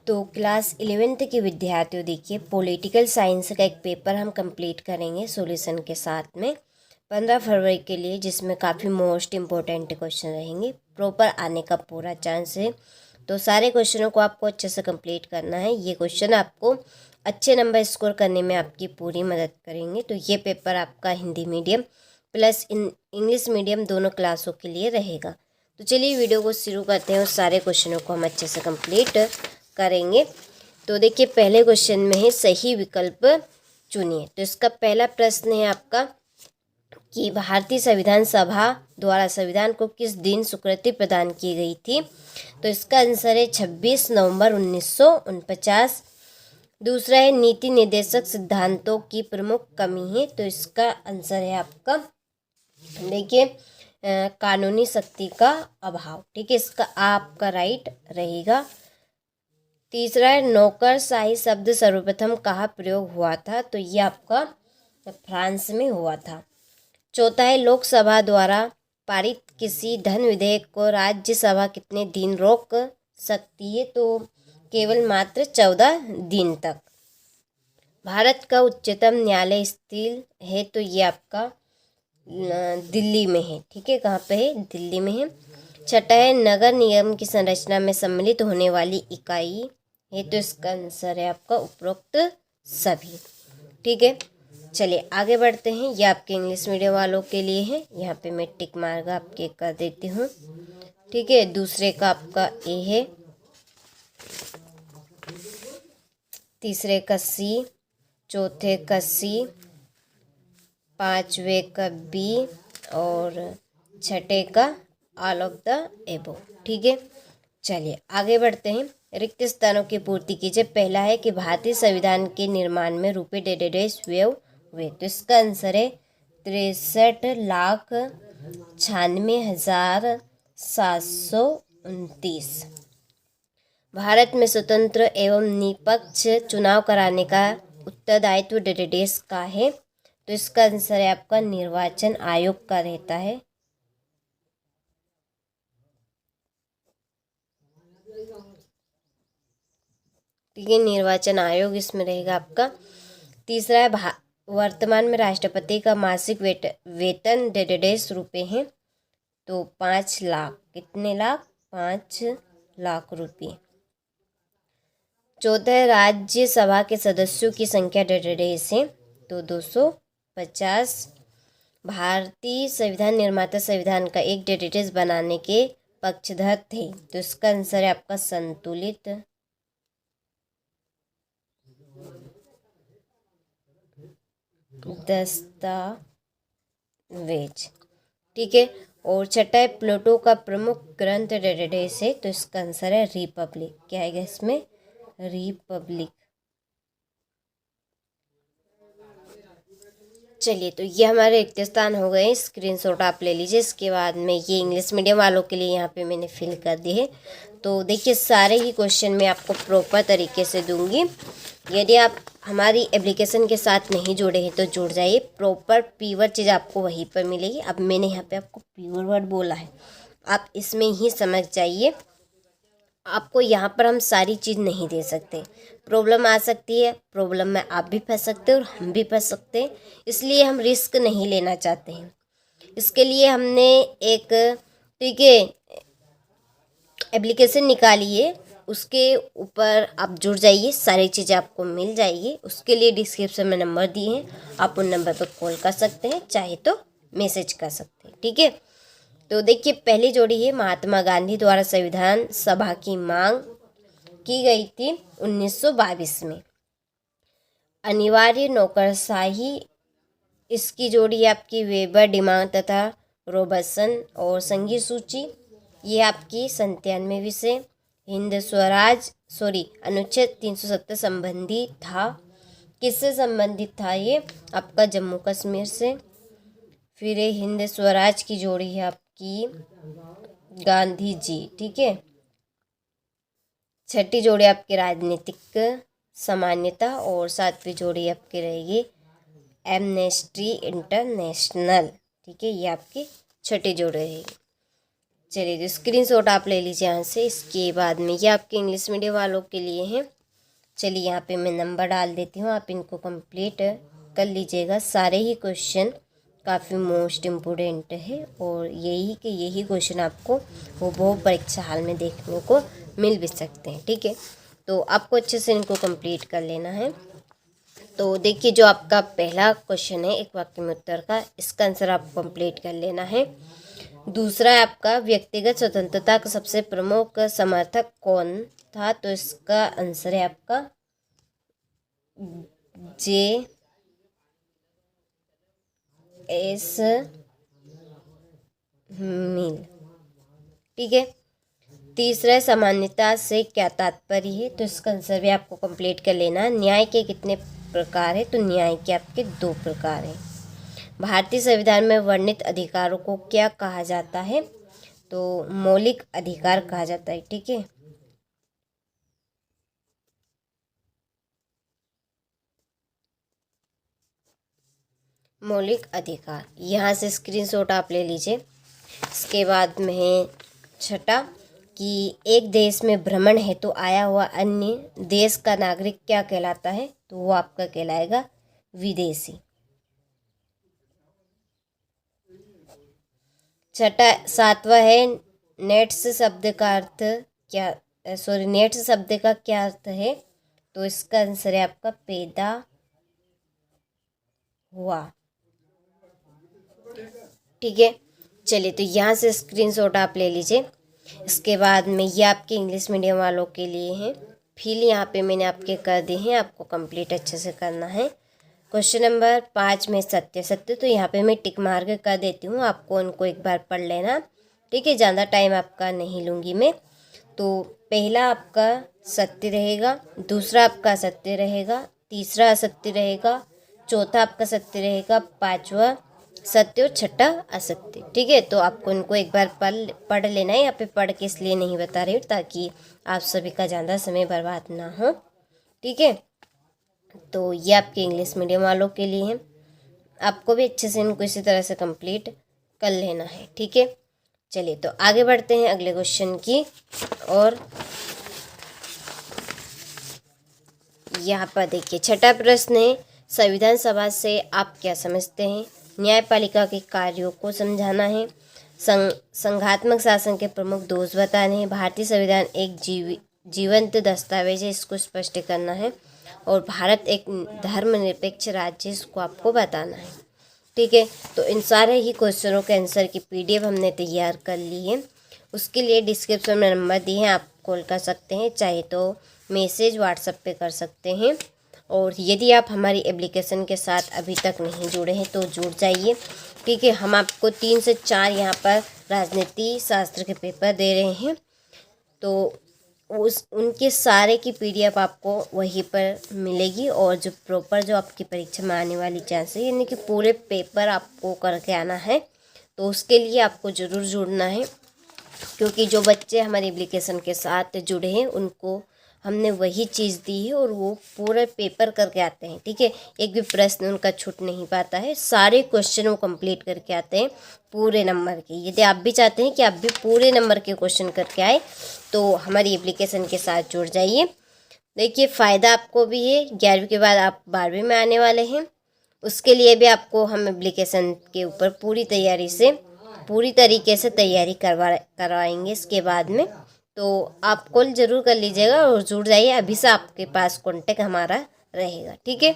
तो class 11th के विद्यार्थियों देखिए, पॉलिटिकल साइंस का एक पेपर हम कंप्लीट करेंगे सॉल्यूशन के साथ में 15 फरवरी के लिए, जिसमें काफ़ी मोस्ट इम्पोर्टेंट क्वेश्चन रहेंगे। प्रॉपर आने का पूरा चांस है, तो सारे क्वेश्चनों को आपको अच्छे से कंप्लीट करना है। ये क्वेश्चन आपको अच्छे नंबर स्कोर करने में आपकी पूरी मदद करेंगे। तो ये पेपर आपका Hindi medium plus English medium दोनों क्लासों के लिए रहेगा। तो चलिए वीडियो को शुरू करते हैं और सारे क्वेश्चनों को हम अच्छे से कंप्लीट करेंगे। तो देखिए, पहले क्वेश्चन में है सही विकल्प चुनिए। तो इसका पहला प्रश्न है आपका कि भारतीय संविधान सभा द्वारा संविधान को किस दिन स्वीकृति प्रदान की गई थी। तो इसका आंसर है 26 नवंबर 1949। दूसरा है नीति निर्देशक सिद्धांतों की प्रमुख कमी है। तो इसका आंसर है आपका, देखिए, कानूनी शक्ति का अभाव। ठीक है, इसका आपका राइट रहेगा। तीसरा है नौकरशाही शब्द सर्वप्रथम कहाँ प्रयोग हुआ था। तो ये आपका फ्रांस में हुआ था। चौथा है लोकसभा द्वारा पारित किसी धन विधेयक को राज्यसभा कितने दिन रोक सकती है। तो केवल मात्र 14 दिन तक। भारत का उच्चतम न्यायालय स्थित है। तो ये आपका दिल्ली में है। ठीक है, कहाँ पे है? दिल्ली में है। छठा है नगर निगम की संरचना में सम्मिलित होने वाली इकाई है। तो इसका आंसर है आपका उपरोक्त सभी। ठीक है, चलिए आगे बढ़ते हैं। ये आपके इंग्लिश मीडियम वालों के लिए है। यहाँ पे मैं टिक मार्क आपके कर देती हूँ। ठीक है, दूसरे का आपका ए है, तीसरे का सी, चौथे का सी, पांचवे का बी और छठे का ऑल ऑफ द एबो। ठीक है, चलिए आगे बढ़ते हैं। रिक्त स्थानों की पूर्ति कीजिए। पहला है कि भारतीय संविधान के निर्माण में रुपये डेडेडेस व्यय हुए। तो इसका आंसर है 63,96,729। भारत में स्वतंत्र एवं निष्पक्ष चुनाव कराने का उत्तरदायित्व डेडेडेस का है। तो इसका आंसर है आपका निर्वाचन आयोग का रहता है। ठीक है, निर्वाचन आयोग इसमें रहेगा आपका। तीसरा है वर्तमान में राष्ट्रपति का मासिक वेतन डेढ़ रुपये है। तो 5 लाख, कितने लाख? 5 लाख रुपये। चौथा है राज्यसभा के सदस्यों की संख्या डेढ़ है। तो 250। भारतीय संविधान निर्माता संविधान का एक डेटाबेस बनाने के पक्षधर थे। तो इसका आंसर है आपका संतुलित दस्तावेज। ठीक है, और छठा है प्लेटो का प्रमुख ग्रंथ डेटाबेस है। तो इसका आंसर है रिपब्लिक। क्या आएगा इसमें? रिपब्लिक। चलिए, तो ये हमारे रिक्त स्थान हो गए। स्क्रीनशॉट आप ले लीजिए। इसके बाद में ये इंग्लिश मीडियम वालों के लिए यहाँ पे मैंने फिल कर दी है। तो देखिए, सारे ही क्वेश्चन मैं आपको प्रॉपर तरीके से दूंगी। यदि आप हमारी एप्लीकेशन के साथ नहीं जुड़े हैं तो जुड़ जाइए। प्रॉपर प्योर चीज़ आपको वहीं पर मिलेगी। अब मैंने यहाँ पे आपको प्योर वर्ड बोला है, आप इसमें ही समझ जाइए। आपको यहाँ पर हम सारी चीज़ नहीं दे सकते, प्रॉब्लम आ सकती है। प्रॉब्लम में आप भी फंस सकते हैं और हम भी फंस सकते हैं, इसलिए हम रिस्क नहीं लेना चाहते हैं। इसके लिए हमने एक, ठीक है, एप्लीकेशन निकाली है, उसके ऊपर आप जुड़ जाइए, सारी चीज़ें आपको मिल जाएगी। उसके लिए डिस्क्रिप्शन में नंबर दिए हैं, आप उन नंबर पर कॉल कर सकते हैं, चाहे तो मैसेज कर सकते हैं। ठीक है, तो देखिए, पहली जोड़ी है महात्मा गांधी द्वारा संविधान सभा की मांग की गई थी 1922 में। अनिवार्य नौकरशाही, इसकी जोड़ी आपकी वेबर डिमांड तथा रॉबर्टसन और संघीय सूची, ये आपकी 97वीं से। हिंद स्वराज अनुच्छेद 370 संबंधी था। किससे संबंधित था? ये आपका जम्मू कश्मीर से। फिर हिंद स्वराज की जोड़ी है आपकी गांधी जी। ठीक है, छठी जोड़ी आपकी राजनीतिक सामान्यता और सातवीं जोड़ी आपकी रहेगी एमनेस्टी इंटरनेशनल। ठीक है, ये आपकी छठी जोड़ी रहेगी। चलिए तो स्क्रीनशॉट आप ले लीजिए यहाँ से। इसके बाद में ये आपके इंग्लिश मीडियम वालों के लिए हैं। चलिए यहाँ पे मैं नंबर डाल देती हूँ, आप इनको कंप्लीट कर लीजिएगा। सारे ही क्वेश्चन काफ़ी मोस्ट इम्पोर्टेंट है और यही क्वेश्चन आपको वो परीक्षा हाल में देखने को मिल भी सकते हैं। ठीक है, तो आपको अच्छे से इनको कंप्लीट कर लेना है। तो देखिए जो आपका पहला क्वेश्चन है एक वाक्य में उत्तर का, इसका आंसर आपको कंप्लीट कर लेना है। दूसरा है आपका व्यक्तिगत स्वतंत्रता का सबसे प्रमुख समर्थक कौन था, तो इसका आंसर है आपका जे एस मिल। ठीक है, तीसरा सामान्यता से क्या तात्पर्य है, तो इसका आंसर भी आपको कंप्लीट कर लेना है। न्याय के कितने प्रकार है, तो न्याय के आपके 2 प्रकार हैं। भारतीय संविधान में वर्णित अधिकारों को क्या कहा जाता है, तो मौलिक अधिकार कहा जाता है। ठीक है, मौलिक अधिकार, यहाँ से स्क्रीनशॉट आप ले लीजिए। इसके बाद में है छठा कि एक देश में भ्रमण हेतु आया हुआ अन्य देश का नागरिक क्या कहलाता है, तो वो आपका कहलाएगा विदेशी। सातवां है नेट्स शब्द का अर्थ क्या, नेट्स शब्द का क्या अर्थ है, तो इसका आंसर है आपका पैदा हुआ। ठीक है, चलिए तो यहाँ से स्क्रीनशॉट आप ले लीजिए। इसके बाद में ये आपके इंग्लिश मीडियम वालों के लिए हैं। फिर यहाँ पे मैंने आपके कर दिए हैं, आपको कंप्लीट अच्छे से करना है। क्वेश्चन नंबर 5 में सत्य, तो यहाँ पे मैं टिक मार के कर देती हूँ, आपको उनको एक बार पढ़ लेना। ठीक है, ज़्यादा टाइम आपका नहीं लूँगी मैं। तो पहला आपका सत्य रहेगा, दूसरा आपका सत्य रहेगा, तीसरा असत्य रहेगा, चौथा आपका सत्य रहेगा, पांचवा सत्य और छठा असत्य। ठीक है, तो आपको इनको एक बार पढ़ लेना है। यहाँ पे पढ़ के इसलिए नहीं बता रही हूँ ताकि आप सभी का ज़्यादा समय बर्बाद ना हो। ठीक है, तो ये आपके इंग्लिश मीडियम वालों के लिए हैं, आपको भी अच्छे से इनको इसी तरह से कंप्लीट कर लेना है। ठीक है, चलिए तो आगे बढ़ते हैं अगले क्वेश्चन की। और यहाँ पर देखिए छठा प्रश्न है, संविधान सभा से आप क्या समझते हैं। न्यायपालिका के कार्यों को समझाना है, संघात्मक शासन के प्रमुख दोष बताने हैं, भारतीय संविधान एक जीवंत दस्तावेज है, इसको स्पष्ट करना है, और भारत एक धर्मनिरपेक्ष राज्य, इसको आपको बताना है। ठीक है, तो इन सारे ही क्वेश्चनों के आंसर की PDF हमने तैयार कर ली है। उसके लिए डिस्क्रिप्शन में नंबर दिए हैं, आप कॉल कर सकते हैं, चाहे तो मैसेज व्हाट्सएप पे कर सकते हैं। और यदि आप हमारी एप्लीकेशन के साथ अभी तक नहीं जुड़े हैं तो जुड़ जाइए। ठीक है, हम आपको 3 से 4 यहाँ पर राजनीति शास्त्र के पेपर दे रहे हैं, तो उनके सारे की PDF आपको वहीं पर मिलेगी। और जो प्रॉपर जो आपकी परीक्षा में आने वाली चांस है, यानी कि पूरे पेपर आपको करके आना है, तो उसके लिए आपको ज़रूर जुड़ना है। क्योंकि जो बच्चे हमारे एप्लीकेशन के साथ जुड़े हैं उनको हमने वही चीज़ दी है और वो पूरे पेपर करके आते हैं। ठीक है, एक भी प्रश्न उनका छूट नहीं पाता है, सारे क्वेश्चन वो कंप्लीट करके आते हैं पूरे नंबर के। यदि आप भी चाहते हैं कि आप भी पूरे नंबर के क्वेश्चन करके आए तो हमारी एप्लीकेशन के साथ जुड़ जाइए। देखिए फ़ायदा आपको भी है, 11वीं के बाद आप 12वीं में आने वाले हैं, उसके लिए भी आपको हम एप्लीकेशन के ऊपर पूरी तरीके से तैयारी करवाएंगे। इसके बाद में तो आप कॉल ज़रूर कर लीजिएगा और जुड़ जाइए, अभी से आपके पास कॉन्टेक्ट हमारा रहेगा। ठीक है।